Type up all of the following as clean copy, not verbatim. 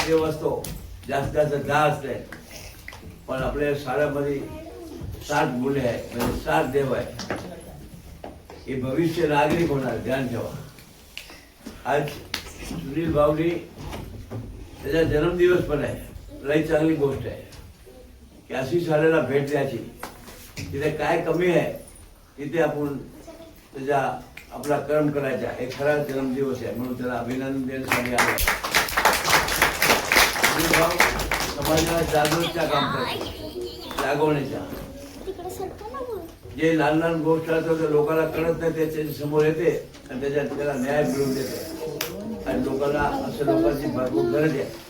देव असतो, जास्त जास्त 10 असते, पण आपल्या शाळेमध्ये 60 मुले आहे, म्हणजे 60 देव आहे. हे भविष्य नागरिक होणार, ध्यान ठेवा. आज सुनील भाऊनी त्याचा जन्मदिवस पण आहे, लई चांगली गोष्ट आहे की अशी शाळेला भेट द्यायची. तिथे काय कमी आहे तिथे आपण त्याचा आपला कर्म करायचा. एक खरा जन्मदिवस आहे म्हणून त्याला अभिनंदन देण्यासाठी आलो. सुनील भाऊ समाजाला जागृतीचा काम करतो, जागवण्याच्या. जे लहान लहान गोष्ट असतात ते लोकांना कळत नाही, त्याच्या समोर येते आणि त्याला न्याय मिळवून देते. आणि लोकांना असं लोकांची भरपूर गरज आहे.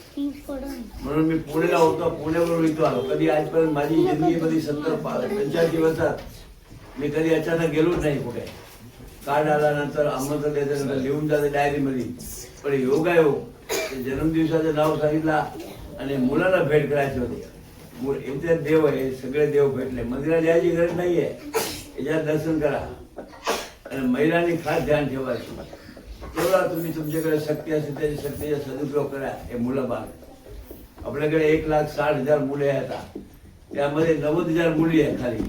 म्हणून मी पुण्याला होतो, पुण्यावरून इथं आलो. कधी आजपर्यंत माझी जिंदगीमध्ये 70-85 वर्षात मी कधी अचानक गेलोच नाही कुठे. कार्ड आल्यानंतर आमंत्रण द्यायचं लिहून जाते डायरीमध्ये. पण योगायोग ते जन्मदिवसाचं नाव सांगितला आणि मुलांना भेट करायची होती. इथे देव आहे, सगळे देव भेटले. मंदिरात जायची गरज नाहीये, याच्यात दर्शन करा. आणि महिलांनी खास ध्यान ठेवायचं. तेवढा तुम्ही तुमच्याकडे शक्ती असेल त्याची शक्तीचा सदुपयोग करा. हे मुलं बाळ आपल्याकडे 1,60,000 मुले आहेत. त्यामध्ये 90,000 मुली आहे. खाली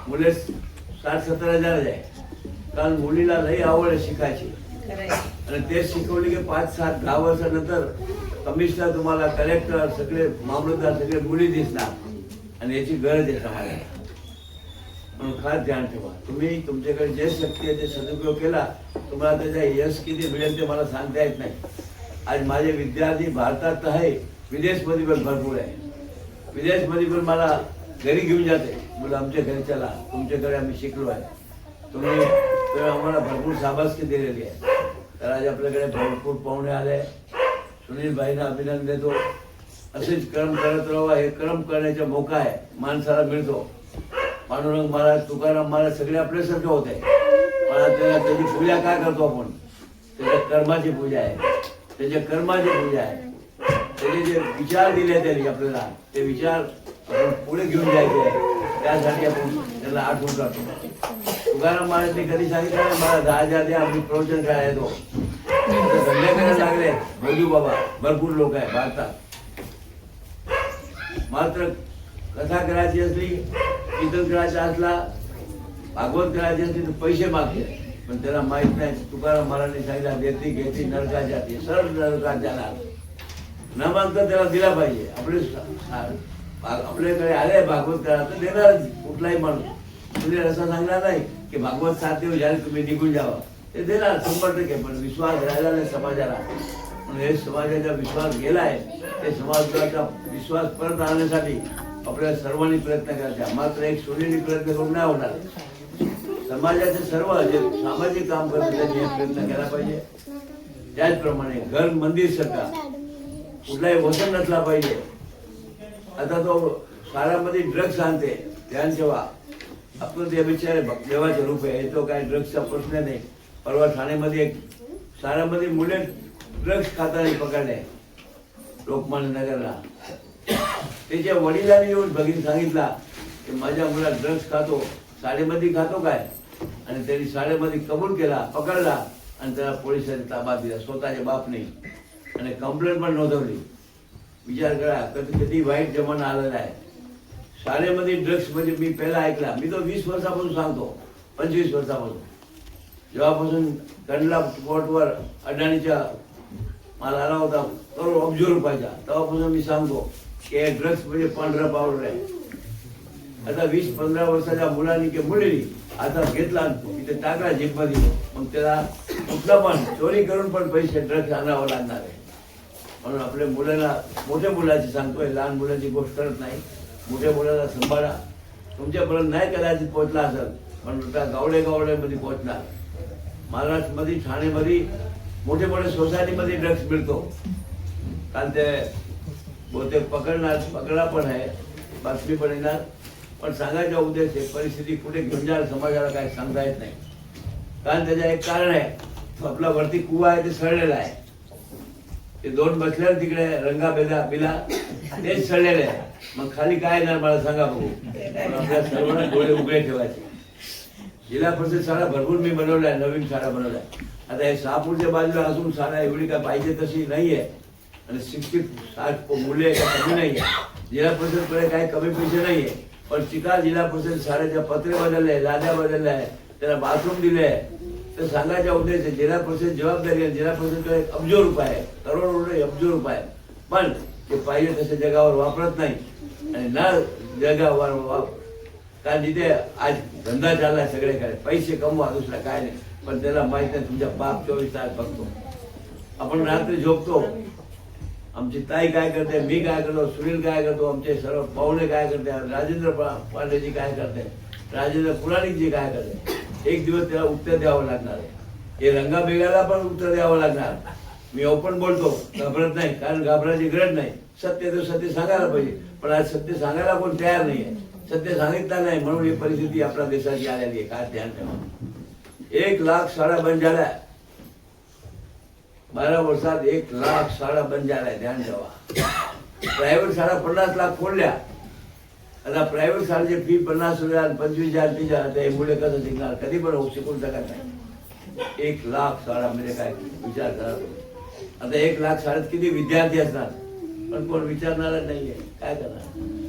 मुले 60-70,000 आहे. कारण मुलीला लई आवड आहे शिकायची आणि ते शिकवली की 5-7-10 वर्षानंतर कमिशनर तुम्हाला कलेक्टर सगळे मामलतदार सगळे मुली दिसणार आणि याची गरज आहे समाजाला. म्हणून खास ध्यान ठेवा. तुम्ही तुमच्याकडे जे शक्ती आहे ते सदुपयोग केला, तुम्हाला त्याचा यश किती मिळेल ते मला सांगता येत नाही. आज माझे विद्यार्थी भारतात तर आहे, विदेशमध्ये पण भरपूर आहे. विदेशमध्ये पण मला घरी घेऊन जाते, मुलं आमच्या घरी चला, तुमच्याकडे आम्ही शिकलो आहे. तुम्ही तर आम्हाला भरपूर शाबासकी दिलेली आहे. तर आज आपल्याकडे भरपूर पाहुणे आले. सुनील भाईंना अभिनंदन देतो. असेच कर्म करत राहा. हे कर्म करण्याचा मोका आहे, माणसाला मिळतो. पांडुरंग महाराज, तुकाराम महाराज सगळे आपल्यासारखे होते. पण त्याची पूजा काय करतो आपण? त्याच्या कर्माची पूजा आहे, त्याच्या कर्माची पूजा आहे. त्याचे जे विचार दिले त्यांनी आपल्याला, ते विचार आपण पुढे घेऊन जायचे आहे. त्यासाठी आपण त्याला आठवण करतो. तुकाराम महाराजने कधी सांगितलं मला 10,000 द्या, आम्ही प्रवचन करायला येतो. धंदे करायला लागले भैजू बाबा, भरपूर लोक आहे भारतात. मात्र कथा करायची असली, कीर्तन करायचा असला, भागवत करायची असली तर पैसे मागते. पण त्याला माहित नाही तुकाराम महाराजांनी सांगितलं देती घेती नरकात जाते, सरळ नरकात जाणार. न मागता त्याला दिला पाहिजे. आपल्याकडे आले भागवत करा तर देणार कुठलाही माणूस. तुम्ही असं सांगणार नाही की भागवत 7 दिवस झाले तुम्ही निघून जावा, ते देणार 100%. पण विश्वास राहिला नाही समाजाला. म्हणून हे समाजाचा विश्वास गेलाय, ते समाजाचा विश्वास परत आणण्यासाठी आपल्याला सर्वांनी प्रयत्न करायचा. मात्र एक सोनेरी प्रयत्न करून नाही होणार. समाजाचे सर्व जे सामाजिक काम करतात त्यांनी हे प्रयत्न केला पाहिजे. त्याचप्रमाणे घर मंदिर सरकार कुठलाही वसन नसला पाहिजे. आता तो शाळामध्ये ड्रग्स आणते, ध्यान ठेवा. आपण ते बिचारे देवाचे रूप आहे, तो काय ड्रग्सचा प्रश्न नाही. परवा ठाण्यामध्ये एक शाळेमध्ये मुले ड्रग्स खाताना पकडले लोकमान्य नगरला. त्याच्या वडिलांनी येऊन बघून सांगितला की माझ्या मुला ड्रग्स खातो, शाळेमध्ये खातो काय. आणि त्यांनी शाळेमध्ये कबूल केला, पकडला आणि त्याला पोलिसांनी ताब्यात दिला स्वतःच्या बापने. आणि कंप्लेंट पण नोंदवली. विचार करा किती वाईट जमाना आलेला आहे. शाळेमध्ये ड्रग्स म्हणजे मी पहिला ऐकला. मी तो 20 वर्षापासून सांगतो, 25 वर्षापासून. जेव्हापासून कंडला कोर्टवर अडाणीच्या माल आला होता करोड अब्ज रुपयाचा, तेव्हापासून मी सांगतो की ड्रग्स म्हणजे पांढरा पावडर आहे. आता 20-15 वर्षाच्या मुलांनी किंवा मुलींनी आता घेतला, तिथे टाकला जीपमध्ये. मग त्याला कुठला पण चोरी करून पण पैसे ड्रग्स आणावं लागणार आहे. म्हणून आपल्या मुलांना, मोठ्या मुलाची सांगतोय, लहान मुलांची गोष्ट करत नाही. मोठ्या मुलाला सांभाळा. तुमच्यापर्यंत नाही कदाचित पोहोचला असेल, पण त्या गावड्यामध्ये पोहोचणार. महाराष्ट्रामध्ये ठाणेमध्ये मोठे मोठे सोसायटीमध्ये ड्रग्स मिळतो. कारण ते बहुतेक पकडला पण आहे, बातमी पण येणार. पण सांगायचा उद्देश आहे परिस्थिती कुठे घेऊन जाईल समाजाला काय सांगता येत नाही. कारण त्याचं एक कारण आहे, आपला वरती कुवा आहे ते सडलेला आहे. ते 2 बसले तिकडे रंगा बिला तेच सडलेले आहे. मग खाली काय येणार मला सांगा बघू. आपल्या सर्वांना डोळे उघडे ठेवायचे. जिल्हा परिषद शाळा भरपूर मी बनवल्या, नवीन शाळा बनवल्या. आता हे शहापूरच्या बाजूला असून शाळा एवढी काय पाहिजे तशी नाहीये. आणि 60 मुले कमी नाही आहे. जिल्हा परिषदकडे काही कमी पैसे नाही आहे, पण चिखल जिल्हा परिषद शाळेच्या पत्रे बदलले, लाद्या बदलल्या आहे, त्याला बाथरूम दिले आहे. तर सांगायच्या उद्देश जिल्हा परिषद जबाबदारी आहे. जिल्हा परिषदकडे अब्जो रुपये आहे, करोड रुपये, अब्जो रुपये, पण ते पाहिजे तसे जगावर वापरत नाही. आणि ना जगावर कारण जिथे आज धंदा चाललाय सगळीकडे, पैसे कमवा, दुसरा काय नाही, पण त्याला माहित नाही तुमच्या बाप 24 तास बघतो. आपण रात्री झोपतो, आमची ताई काय करते, मी काय करतो, सुनील काय करतो, आमचे सर्व पाहुणे काय करते, राजेंद्र पांडेजी काय करते, राजेंद्र पुराणिकजी काय करते. एक दिवस त्याला उत्तर द्यावं लागणार आहे. हे रंगाबेगाला पण उत्तर द्यावं लागणार. मी ओपन बोलतो, घाबरत नाही, कारण घाबरायची गरज नाही. सत्य तर सत्य सांगायला पाहिजे, पण आज सत्य सांगायला कोण तयार नाहीये. सत्य सांगितलं नाही म्हणून ही परिस्थिती आपल्या देशाची आलेली आहे. काय ध्यान ठेवा. 1 लाख शाळा बंद झाल्या, 12 वर्षात 1 लाख शाळा बंद झाल्या. ध्यान ठेवा. प्रायव्हेट शाळा 50 लाख फोडल्या. आता प्रायव्हेट शाळेची फी 50,000, 25,000, 30,000. हे मुले कसं शिकणार? कधी पण होऊ शिकून शकत नाही. 1 लाख शाळा म्हणजे काय विचार करा. आता 1 लाख शाळेत किती विद्यार्थी असणार, पण कोण विचारणार नाहीये. काय करणार?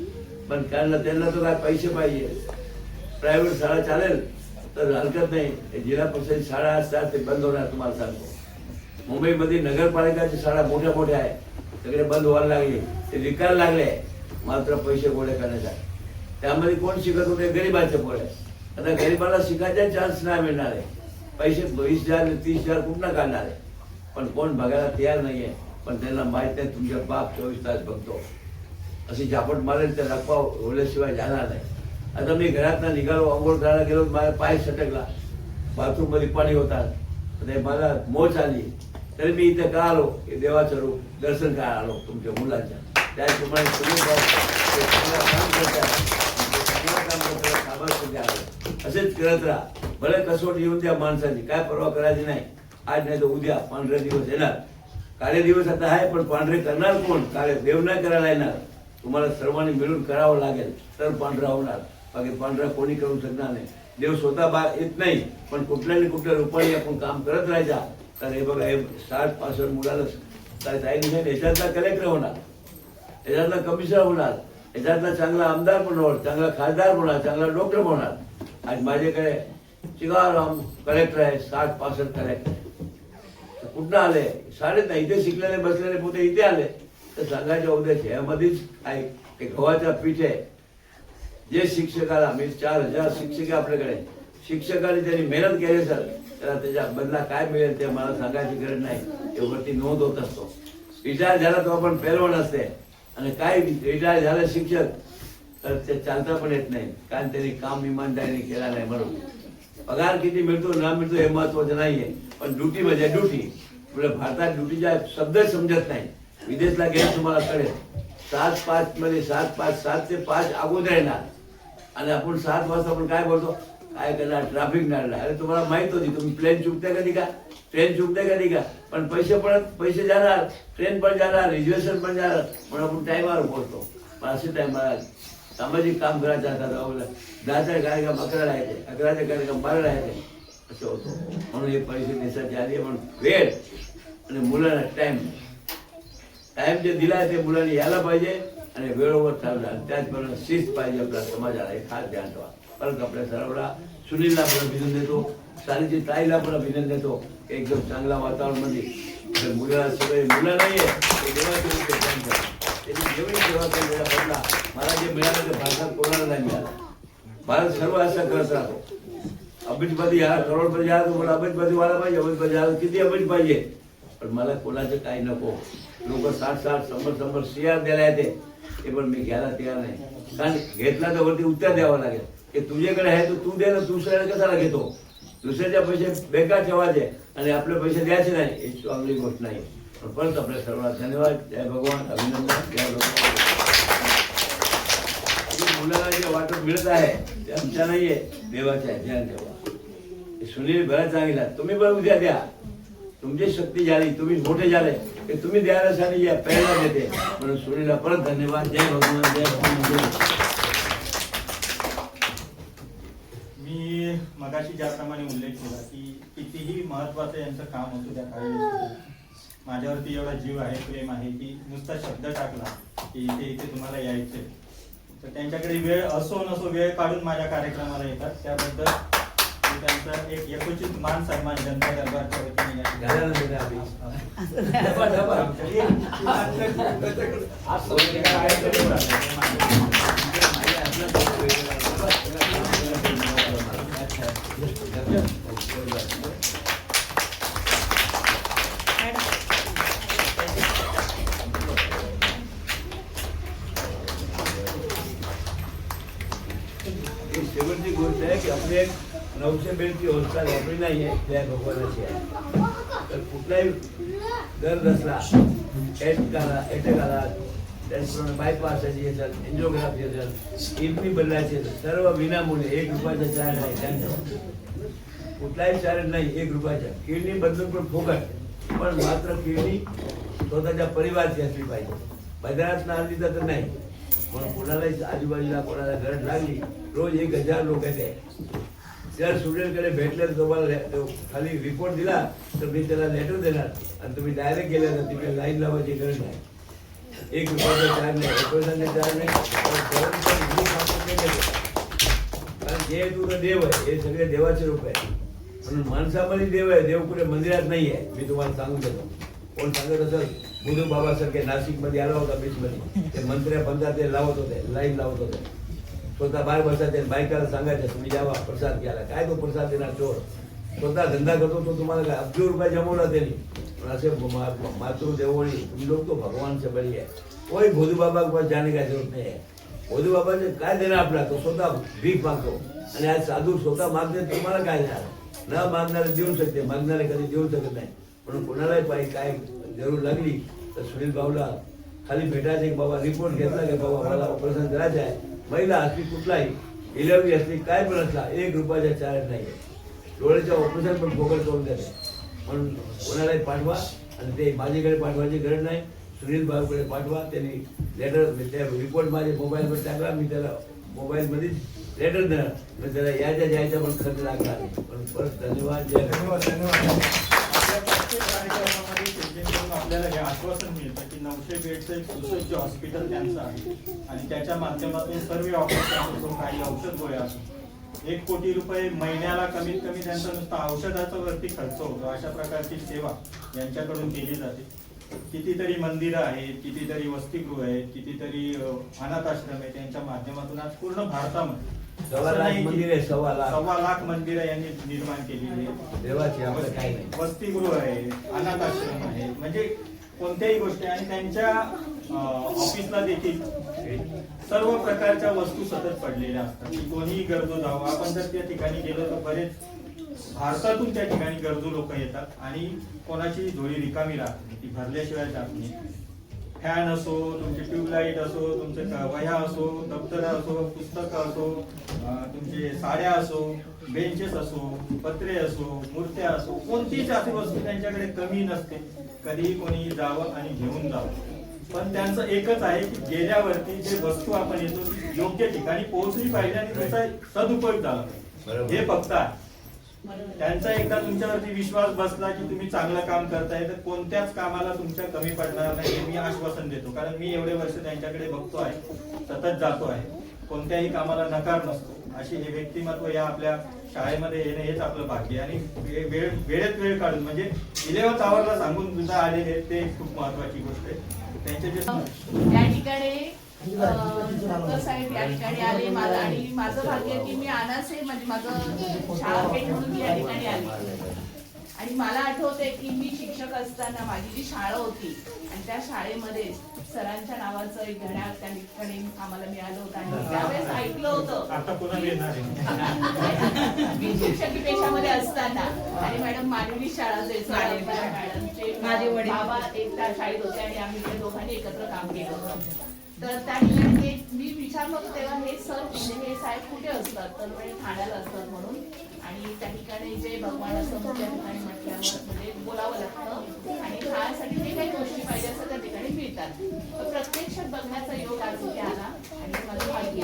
पण कारण त्यांना तर काय पैसे पाहिजे. प्रायव्हेट शाळा चालेल तर हरकत नाही. जिल्हा परिषद शाळा असतात ते बंद होणार. तुम्हाला सांगतो, मुंबईमध्ये नगरपालिकाची शाळा मोठ्या मोठ्या आहे, सगळे बंद व्हायला लागले, ते विकायला लागले, मात्र पैसे गोळे करण्यासाठी. त्यामध्ये कोण शिकत होते? गरीबाचे पोरे. आता गरीबाला शिकायचा चान्स नाही मिळणार आहे. पैसे 20,000 30,000 कुठनं काढणार आहे, पण कोण बघायला तयार नाहीये. पण त्यांना माहित नाही तुमच्या बाप 24 तास बघतो. अशी झापट मारेल तर रखवा होल्याशिवाय जाणार नाही. आता मी घरातनं निघालो, आंघोळ करायला गेलो, माझा पाय सटकला, बाथरूम मध्ये पाणी होतात, मला मोच आली, तरी मी इथे का आलो? हे देवाचं रूप दर्शन करायला आलो तुमच्या मुलांच्या. त्याचप्रमाणे तुम्ही काम करतात, असेच करत राहा. भले कसोट येऊन द्या माणसाची, काय परवा करायची नाही. आज नाही तर उद्या पांढरे दिवस येणार. काळे दिवस आता आहे, पण पांढरे करणार कोण? काळे देव नाही करायला येणार. तुम्हाला सर्वांनी मिळून करावं लागेल तर पांढरा होणार. बाकी पांढरा कोणी करू शकणार नाही. देव स्वतः येत नाही, पण कुठल्या ना कुठल्या रूपाने आपण काम करत राहायचा. तर हे बघा, हे 60-65 मुलाला काय नाही, याच्यातला कलेक्टर होणार, याच्यातला कमिशनर होणार, याच्यातला चांगला आमदार पण होणार, चांगला खासदार होणार, चांगला डॉक्टर होणार. आज माझ्याकडे चिगाराम कलेक्टर आहे, 60-65 कलेक्टर. कुठं आले? शाळेत नाही, इथे शिकलेले बसलेले पोते इथे आले. तर सांगायच्या उद्देश यामध्येच आहे ते गव्हाच्या पीठ आहे. जे शिक्षकाला मी 4,000 शिक्षक आपल्याकडे, शिक्षकांनी त्यांनी मेहनत केली सर, त्याला त्याच्या बदला काय मिळेल ते मला सांगायची गरज नाही. त्यावरती नोंद होत असतो. रिटायर झाला तो आपण पेलवण असते, आणि काय रिटायर झालं शिक्षक तर ते चालता पण येत नाही, कारण त्यांनी काम इमानदारीने केला नाही. म्हणून पगार किती मिळतो ना मिळतो हे महत्वाचं नाहीये, पण ड्युटी म्हणजे ड्युटी. आपल्या भारतात ड्युटीचा शब्द समजत नाही. विदेशला गेलं तुम्हाला कळेल. 7-5 मध्ये 7 ते 5 अगोदर येणार, आणि आपण 7 वाजता आपण काय बोलतो? काय करणार? ट्रॅफिक नडला. अरे तुम्हाला माहित होती, तुम्ही प्लेन चुकते कधी का? ट्रेन चुकते कधी का? पण पैसे जाणार, ट्रेन पण जाणार, रिझर्वेशन पण जाणार, पण आपण टायमावर पोहोचतो. पण असे टायमाला सामाजिक काम करायचं असतात. 10चा कार्यक्रम 11ला येते, 11चा कार्यक्रम 12ला येते, असं होतं. म्हणून हे पैसे देशाची आली. म्हणून वेळ आणि मुलांना टाइम जे दिलाय ते मुलांनी यायला पाहिजे, आणि वेळोवर चालणार. त्याचबरोबर शिस्त पाहिजे आपल्या समाजाला. हे खास ध्यान ठेवा. परत आपल्या सर्वांना, सुनीलला पण अभिनंदन देतो, शाळेची ताईला पण अभिनंदन देतो. एकदम चांगला वातावरण मध्ये मुलं सगळे मुलं नाहीये, ते देवाचे रूप ध्यान ठेवा. त्याची जेवढी सेवा केली बदला मला जे मिळालं ते भारतात कोणाला नाही मिळालं. भारत सर्व असं करत राहतो. अब्जपती याला, करोडपती याला, तुम्हाला अब्जपती व्हायला पाहिजे. अब्जपती याला किती अब्ज पाहिजे, पण मला कोणाचं काही नको. लोक 60-60, 100-100 CR द्यायला येते, ते पण मी घ्यायला तयार नाही. कारण घेतला तर वरती उत्तर द्यावं लागेल. की तुझ्याकडे आहे तर तू दे ना, दुसऱ्याला कशाला घेतो? दुसऱ्याच्या पैसे बेकार ठेवायचे आणि आपले पैसे द्यायचे नाही, ही चांगली गोष्ट नाही. पण परत आपल्या सर्वांना धन्यवाद. जय भगवान, अभिनंदन. जय भगवान. मुलाला जे वाटप मिळत आहे ते आमच्या नाहीये, देवाच्या आहे. ध्यान ठेवा. सुनील बरं सांगितला, तुम्ही पण उद्या द्या. तुमची शक्ती झाली, तुम्ही मोठे झाले, ते तुम्ही द्यायसाठी या प्रेरणा देते. म्हणून सुनीलला परत धन्यवाद. जय भगवान. जय भगवान. मी मगाशी ज्याप्रमाणे उल्लेख केला की कितीही महत्वाचं यांचं काम असू द्या काही, माझ्यावरती एवढा जीव आहे, प्रेम आहे की नुसता शब्द टाकला की इथे तुम्हाला यायचंय, तर त्यांच्याकडे वेळ असो नसो वेळ काढून माझ्या कार्यक्रमाला येतात. त्याबद्दल मी त्यांचा एक यथोचित मान सन्मान जनता दरबारच्या वतीने या ठिकाणी शेवटची गोष्ट आहे की आपली एक 900 बेडची व्यवस्था आपली नाही आहे, त्या भगवानाची आहे. तर कुठलाही दर दसरा अटॅक आला, त्याचप्रमाणे बायपासाची असेल, एन्जिओग्राफी असेल, किडनी बदलायची असेल, सर्व विनामूल्य, 1 रुपयाचा चार्ज आहे त्यांचा. कुठलाही चार्ज नाही 1 रुपयाचा. किडनी बदलून पण फुकट, पण मात्र किडनी स्वतःच्या परिवाराची असली पाहिजे, बाजारात आणली तर नाही. म्हणून कोणालाही आजूबाजूला कोणाला गरज लागली, रोज 1000 लोक येते. जर स्टुडंटकडे भेटले तर तुम्हाला खाली रिपोर्ट दिला तर मी त्याला लेटर देणार आणि तुम्ही डायरेक्ट गेले तर तिकडे लाईन लावायची गरज नाही. 1 रुपयाचा चार्ज नाही, 1 पैशाचा चार्ज नाही. कारण जे तुझं देव आहे हे सगळे देवाचे रूप आहे. म्हणून माणसामध्ये देव आहे, देव कुठे मंदिरात नाही आहे. मी तुम्हाला सांगून देतो. कोण सांगत असेल बुधू बाबासारखे नाशिकमध्ये आला होता बीचमध्ये, ते मंत्र्या पंचायत ते लावत होते, लाईन लावत होते. स्वतः बाहेर बसायचे, बायकाला सांगायचं तुम्ही यावा प्रसाद घ्यायला. काय तो प्रसाद देणार चोर? स्वतः धंदा करतो तो, तुम्हाला काय अब्ज रुपये जमवला त्यांनी. पण असे मातृ देवोळी तुम लोग तो भगवान से बड़ी है. कोई भोदू बाबा के पास जाने का जरूरत नहीं है. भोदू बाबाने काय देणार आपला? तो स्वतः भीक मागतो. आणि आज साधू स्वतः मागते, तुम्हाला काय देणार? न मागणारे देऊ शकते, मागणारे कधी देऊ शकत नाही. म्हणून कोणालाही पाहिजे काय जरूर लागली तर सुनील भाऊला खाली भेटायचं की बाबा रिपोर्ट घेतला की बाबा मला ऑपरेशन करायचं आहे. महिला असली कुठलाही, डिलिव्हरी असली काय पण असला 1 रुपयाचा चार्ज नाही आहे. डोळ्याचं ऑपरेशन पण फोकट करून देते. म्हणून कोणालाही पाठवा आणि ते माझ्याकडे पाठवायची गरज नाही, सुनील भाऊकडे पाठवा. त्यांनी लेटर त्या रिपोर्ट माझ्या मोबाईलवर टाकला, मी त्याला मोबाईलमध्येच लेटर देणार. मी त्याला यायच्या जायचा पण खर्च लागला. पण परत धन्यवाद. धन्यवाद. प्रत्येक कार्यक्रमामध्ये त्यांच्याकडून आपल्याला हे आश्वासन मिळतं की 900 बेडचं एक सुसज्ज हॉस्पिटल त्यांचं आहे आणि त्याच्या माध्यमातून सर्व ऑपरेशन असो, काही औषध गोळ्या असो, 1 कोटी रुपये महिन्याला कमीत कमी त्यांचा नुसता औषधाचा वरती खर्च होतो. अशा प्रकारची सेवा यांच्याकडून केली जाते. कितीतरी मंदिरं आहेत, कितीतरी वसतिगृह आहेत, कितीतरी अनाथ आश्रम आहेत. त्यांच्या माध्यमातून आज पूर्ण भारतामध्ये 1.25 लाख मंदिर आहे. 1.25 लाख मंदिरं यांनी निर्माण केलेली आहेत. देवाची आपलं काही नाही. वसतिगृह आहे, अनाथ आश्रम आहे, म्हणजे कोणत्याही गोष्टी. आणि त्यांच्या ऑफिसला देखील सर्व प्रकारच्या वस्तू सतत पडलेल्या असतात की कोणीही गरजू जावं. आपण जर त्या ठिकाणी गेलो तर बरेच भारतातून त्या ठिकाणी गरजू लोक येतात आणि कोणाची झोळी रिकामी राहत नाही, ती भरल्याशिवाय जात नाही. फॅन असो, तुमचे ट्यूबलाईट असो, तुमचे वह्या असो, दप्तर असो, पुस्तकं असो, तुमचे साड्या असो, बेंचेस असो, पत्रे असो, मूर्त्या असो, कोणतीच अशी वस्तू त्यांच्याकडे कमी नसते. कधीही कोणी जावं आणि घेऊन जावं. पण त्यांचं एकच आहे की गेल्यावरती जे वस्तू आपण येतो ती योग्य ठिकाणी पोहोचली पाहिजे आणि त्याचा सदुपयोग झाला पाहिजे. हे फक्त आहे. त्यांचा एकदा तुमच्यावरती विश्वास बसला की तुम्ही चांगलं काम करताय तर कोणत्याच कामाला तुमच्या कमी पडणार नाही हे मी आश्वासन देतो. कारण मी एवढे वर्ष त्यांच्याकडे बघतो आहे, सतत जातो आहे, कोणत्याही कामाला नकार नसतो. अशी हे व्यक्तिमत्व या आपल्या शाळेमध्ये येणं हेच आपलं भाग्य. आणि वेळेत वेळ काढून म्हणजे 11th आवरला सांगून सुद्धा आलेले ते खूप महत्वाची गोष्ट आहे. त्यांचे जे त्या ठिकाणी साहेब या ठिकाणी आले मला, आणि माझं भाग्य की मी अनासे म्हणजे माझं शाळा पेठ म्हणून मी या ठिकाणी आली. आणि मला आठवते की मी शिक्षक असताना माझी जी शाळा होती आणि त्या शाळेमध्ये सरांच्या नावाचं एक घड्याळ त्या ठिकाणी आम्हाला मिळालं होतं. आणि त्यावेळेस ऐकलं होतं आता पुन्हा येणार मी शिक्षकी पेशामध्ये असताना. आणि मॅडम मानवी शाळा मॅडमचे माझे वडील बाबा एकटा शाळेत होते आणि आम्ही ते दोघांनी एकत्र काम केलं होतं. तर त्या ठिकाणी मी विचारलं होतं तेव्हा हे सर हे साहेब कुठे असतात, तर म्हणजे ठाण्याला असतात म्हणून. आणि त्या ठिकाणी जे भगवान असं त्या ठिकाणी म्हटल्यावर म्हणजे बोलावं लागतं आणि खाण्यासाठी जे काही गोष्टी पाहिजे असं त्या ठिकाणी मिळतात. प्रत्यक्षात बघण्याचा योग आज इथे आला आणि माझं भाग्य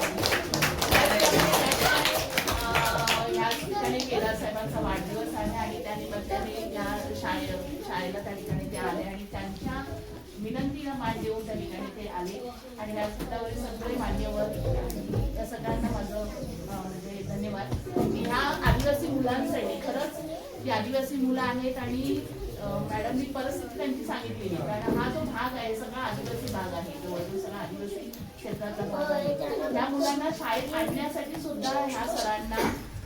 ह्या ठिकाणी केदार साहेबांचा वाढदिवस आहे आणि त्या निमित्ताने या शाळेला त्या ठिकाणी ते आले आणि त्यांच्या विनंतीला मान देऊन त्या ठिकाणी ते आले आणि व्यासपीठावरील सगळे मान्यवर आणि या सगळ्यांना माझं म्हणजे धन्यवाद. ह्या आदिवासी मुलांसाठी खरंच ही आदिवासी मुलं आहेत आणि मॅडमनी परिस्थिती त्यांची सांगितलेली कारण हा जो भाग आहे सगळा आदिवासी भाग आहे, जवळजवळ सगळा आदिवासी क्षेत्राचा भाग आहे. त्या मुलांना शाळेत आणण्यासाठी सुद्धा ह्या सरांना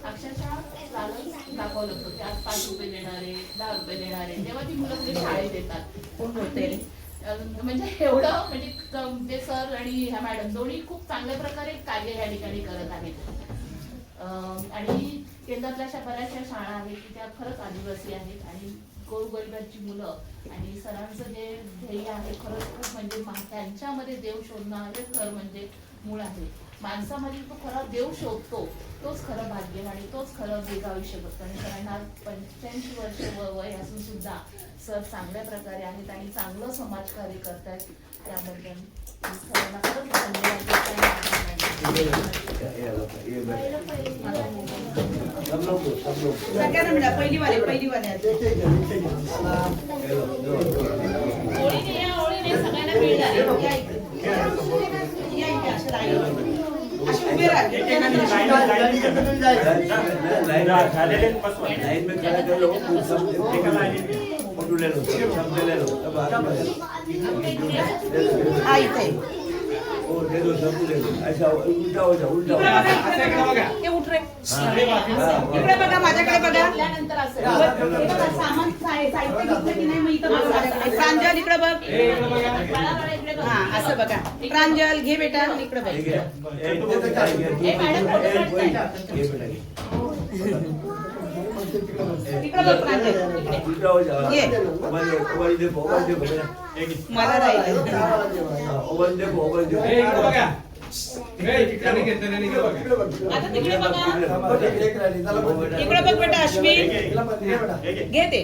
अक्षरशः चालत दाखवलं होतं. त्यात 5 रुपये देणारे, 10 रुपये देणारे, तेव्हा ती मुलं पुढे शाळेत येतात. कोण होते म्हणजे एवढं म्हणजे ते सर आणि ह्या मॅडम दोन्ही खूप चांगल्या प्रकारे कार्य या ठिकाणी करत आहेत. आणि केंद्रातल्या अशा बऱ्याचशा शाळा आहेत की त्या खरंच आदिवासी आहेत आणि गोरगरिबांची मुलं आणि सरांचं जे ध्येय आहे खरंच खूप म्हणजे त्यांच्यामध्ये देव शोधणं हे खरं म्हणजे मूळ आहे. माणसामध्ये तो खरा देव शोधतो तोच खरं भाग्य आणि तोच खरं दीर्घ आयुष्य बघतो. आणि सरांना 85 वर्ष वय असून सुद्धा सर चांगल्या प्रकारे आहेत आणि चांगलं समाजकार्य करतात. त्याबद्दल सरांना खरंच धन्यवाद. सगळ्यांना मिळा पहिली वाले ओळीने या ओळीने सगळ्यांना मिळणार. या इथे असे राहिले असे उभे राहिले लाइन में खड़ा कर लो, फोटो ले लो, सब ले लो, सब हा इथे ओ दे दो, सब ले लो. ऐसा उल्टा हो जाओ, उल्टा हो जाओ. ते उठ रे हाँ, इकडे बघा माझ्याकडे बघा त्यानंतर असं हे बघा सामान साहित्य घेतलं की नाही मग इथं बघा. प्रांजल इकडे बघ बाळाबाळा इकडे बघ. हा असं बघा प्रांजल घे बेटा इकडे बघ ठीक है. एक दो तक आएंगे. ये बेटा इकडे बघ प्रांजल उल्टा हो जाओ. ये. ओवर देखो, ओवर देखो बेटा. मला राहिलं हाँ, ओवर देखो, ओवर देखो. आता तिकडे बघा इकडे बघ बेटा अश्विन घे ते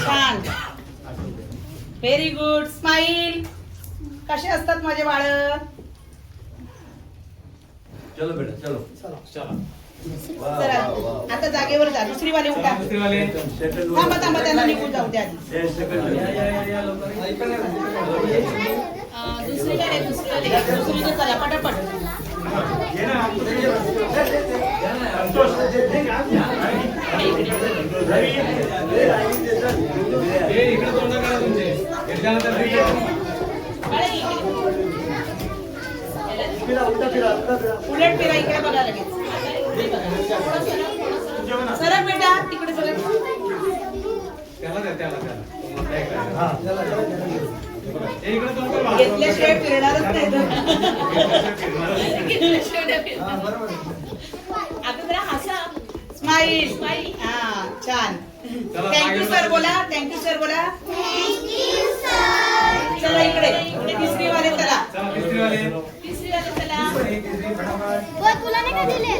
छान व्हेरी गुड स्माइल. कसे असतात माझे बाळ. चलो बेटा, चलो. वाह, चला वाह, वाह. आता जागेवर जा. दुसरी वाले उठा. सेकंड थांबा थांबा त्यांना निघून जाऊ द्या आधी. दुसरी दुसरीने चला पटापट. उलट फिरा इकडे बघा लगेच. सरक बेटा तिकडे सरक. घेतल्याशिवाय फिरणारच नाही. आता जरा हसा. स्माइल हा छान. थँक्यू सर बोला. थँक्यू सर बोला. चला इकडे तिसरी वाले चला. तिसरी वाली चला. तुला नाही का दिले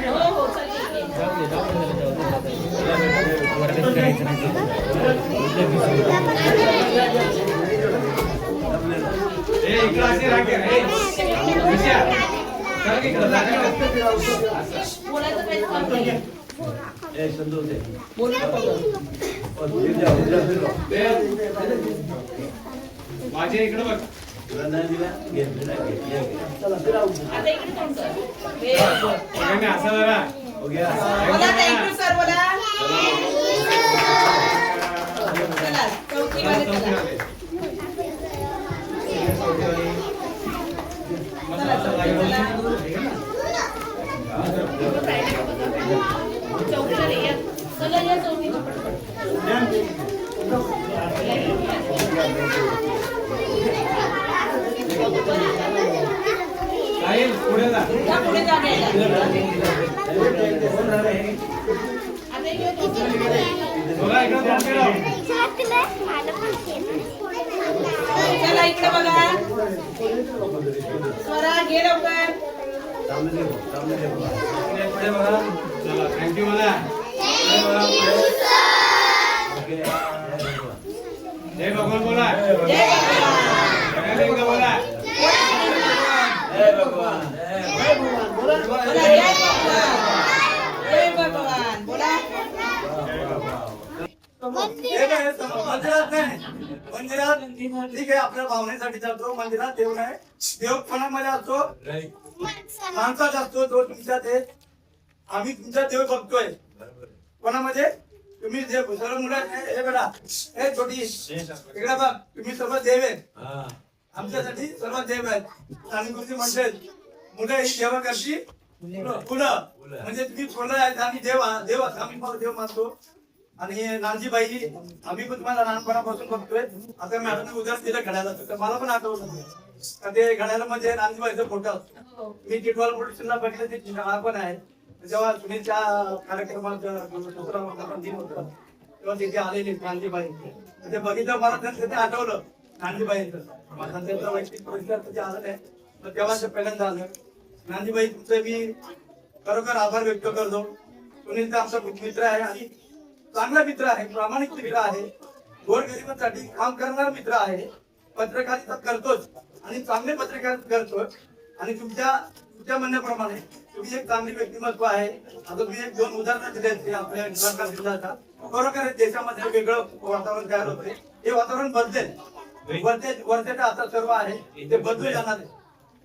हो हो बोलायचं पाहिजे. संतोष है. बोलू नको. और फिर जाओ, उधर फिर लो. माझ्या इकडे बघ. नहीं दिला, घे बेटा, घे. आता इकडे कोण कर. सगळ्यांनी असं जरा हो गया. बोला थँक्यू सर बोला. चला चौथी वाले चला. चला चौकीला रे या. चला या चौकीला. पुढे जा. या पुढे जा घ्यायला. आता इकडे कोण कर. बघा इकडे कोण फिरव. चला इकडे बघा. स्वरा घे लवकर. सामने देखो, सामने देखो. पुढे बघा. चला थँक्यू मला. ओके. जय भगवान बोला. जय भगवान. जय बोला. जय भगवान. बोला जय भगवान. नाही मंदिरात नाही, मंदिरात ठीक आहे आपल्या भावनेसाठी जातो, मंदिरात देव नाही, देव कोणामध्ये असतो, माणसात असतो, जो तुमच्यात आहे. आम्ही तुमचा देव बघतोय कोणामध्ये, तुम्ही देव सर्व मुलं हे बेटा हे छोटी इकडे बघ, तुम्ही सर्व देव आहे आमच्यासाठी, सर्व देव आहेत. आणि गुरुजी म्हणते मुलं ही देवा करती फुलं, म्हणजे तुम्ही फुलं आहेत आणि देव देव आम्ही देव मानतो. आणि नानजीबाई आम्ही पण तुम्हाला लहानपणापासून बघतोय. आता मॅडमने उद्या दिलं घड्याला, तर मला पण आठवलं का ते घड्याला म्हणजे नानजीबाईचा फोटो असतो. मी टिटवाल पोलिसांना बघितलं, ते शाळा पण आहे. जेव्हा सुनीलच्या कार्यक्रमाचा दुसरा दिन होता तेव्हा तिथे आलेली नानजीबाई, ते बघितलं मला ते आठवलं नानजीबाईंचं. माझा त्यांचा वैयक्तिक परिसर तिथे आलं नाही, तर तेव्हा ते पहिल्यांदा आलं. नानजीबाई तुमचे मी खरोखर आभार व्यक्त करतो. सुनील तर आमचा मित्र आहे आणि चांगला मित्र आहे, प्रामाणिक मित्र आहे, गोरगरिबांसाठी काम करणारा मित्र आहे, पत्रकारिता करतोच आणि चांगले पत्रकारिता करतो. आणि तुमच्या म्हणण्याप्रमाणे तुम्ही एक चांगली व्यक्तिमत्व आहे. आता तुम्ही एक दोन उदाहरणं दिले आपल्या निजामकाल जिल्ह्याचा, खरोखर देशामध्ये वेगळं वातावरण तयार होते. हे वातावरण बदलेल, वर्षाच्या आता सर्व आहे ते बदलू जाणार आहे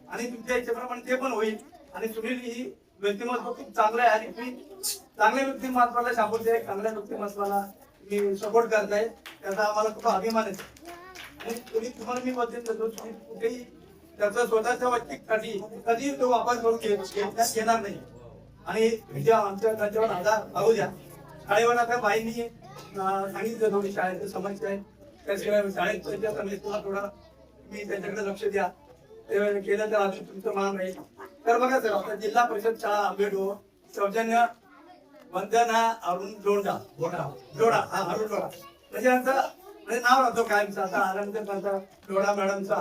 आणि तुमच्या इच्छेप्रमाणे ते पण होईल. आणि सुनील ही व्यक्तिमत्व खूप चांगलं आहे आणि तुम्ही चांगल्या व्यक्तिमत्वाला सापडते, चांगल्या व्यक्तिमत्वाला तुम्ही सपोर्ट करताय, त्याचा आम्हाला खूप अभिमान आहे. आणि तुम्हाला मी वचन देतो की कुठेही त्याचा स्वतःच्या वैयक्तिकसाठी कधी तो वापर करून घेणार नाही. आणि आमच्या त्याच्यावर आधार राहू द्या. शाळेवर आता बाईंनी सांगितलं थोडी शाळेचं समस्या आहे, त्याशिवाय शाळेत समस्येला थोडा मी त्याच्याकडे लक्ष द्या, ते केलं तर अजून तुमचं मान राहील. तर बघा सर, आता जिल्हा परिषद शाळा आंबेडो सौजन्य वंदना अरुण लोंढा लोढा हा अरुण लोढा म्हणजे म्हणजे नाव राहतो कायमचं. आता आल्यानंतर त्यांचा लोढा मॅडमचा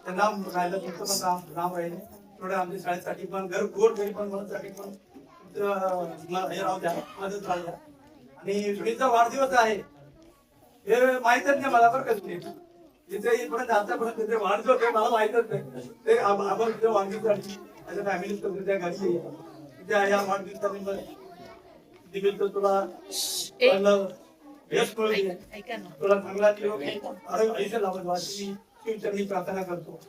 नाव राहिलं, तुमचं पण नाव राहील. थोडं आमच्या शाळेसाठी पण गोर घरी पण मदतसाठी पण हे राहू द्या, मदत राहू द्या. आणि सुनीलचा वाढदिवस आहे हे माहितच नाही मला बरं का. सुनील तिथे इथपर्यंत आतापर्यंत तिथे वाढदिवस आहे मला माहितच नाही. ते आपण तिथे वाढदिवसासाठी त्याच्या फॅमिली त्या घरी त्या या वाढदिवसामध्ये दिव्य तुला तुला चांगला आयुष्य लावत वाटली मी प्रार्थना करतो.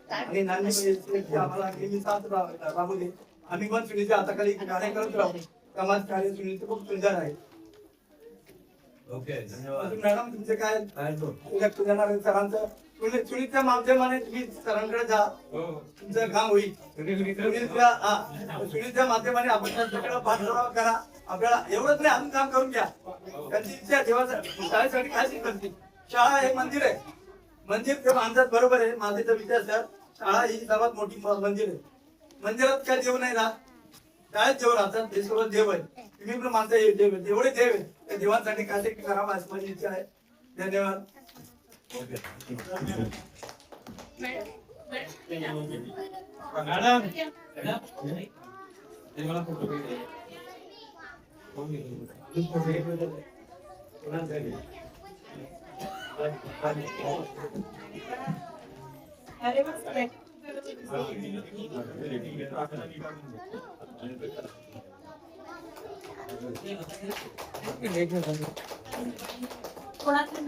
आणि आम्हाला साथ राहू दे. आम्ही पण सुनीलच्या हाताखाली कार्य करत राहू. समाज कार्य सुनीलचं खूप सुंदर आहे. मॅडम तुमचे काय सरांचं सुनीलच्या माध्यमाने तुम्ही सरांकडे जा, तुमचं काम होईल. सुनीलच्या माध्यमाने आपण त्यांच्याकडे पाठपुरावा करा. आपल्याला एवढंच नाही, अजून काम करून घ्या. त्यांची इच्छा देवाच्या शाळेसाठी काय करते. शाळा हे मंदिर आहे, मंदिर ते माणसात बरोबर आहे. माझा विचार सर, शाळा ही सर्वात मोठी मंदिर आहे. मंदिरात काय देव नाही राहत, शाळेत देव राहतात, ते सर्व देव आहे. तुम्ही पण माणसं देव आहे, एवढे देव आहे. त्या देवांसाठी काय करावं अशी माझी इच्छा आहे. धन्यवाद. कोणाची